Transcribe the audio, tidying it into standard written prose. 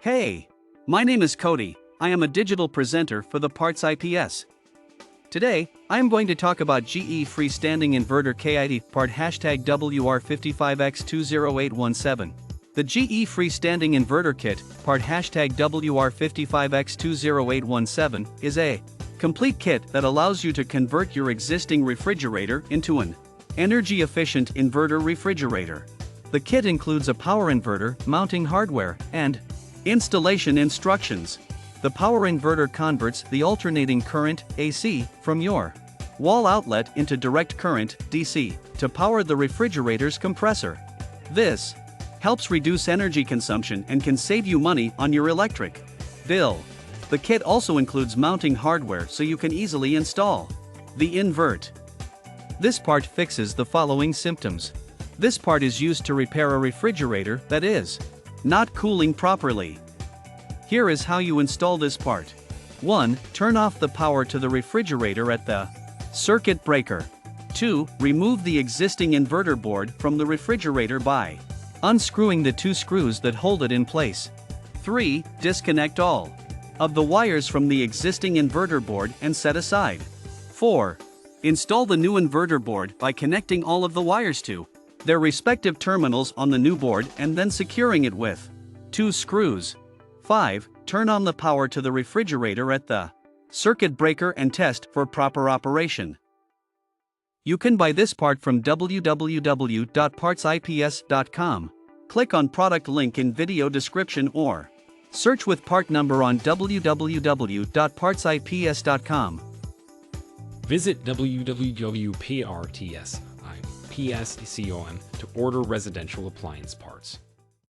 Hey! My name is Cody. I am a digital presenter for the PartsIPS. Today, I am going to talk about GE Freestanding Inverter KIT part #WR55X20817. The GE Freestanding Inverter Kit part #WR55X20817 is a complete kit that allows you to convert your existing refrigerator into an energy-efficient inverter refrigerator. The kit includes a power inverter, mounting hardware, and installation instructions. The power inverter converts the alternating current, AC, from your wall outlet into direct current, DC, to power the refrigerator's compressor. This helps reduce energy consumption and can save you money on your electric bill. The kit also includes mounting hardware so you can easily install the invert. This part fixes the following symptoms. This part is used to repair a refrigerator that is not cooling properly. Here is how you install this part. 1. Turn off the power to the refrigerator at the circuit breaker. 2. Remove the existing inverter board from the refrigerator by unscrewing the 2 screws that hold it in place. 3. Disconnect all of the wires from the existing inverter board and set aside. 4. Install the new inverter board by connecting all of the wires to their respective terminals on the new board and then securing it with 2 screws. 5. Turn on the power to the refrigerator at the circuit breaker and test for proper operation. You can buy this part from www.partsips.com. Click on product link in video description or search with part number on www.partsips.com. Visit www.partsipscom to order residential appliance parts.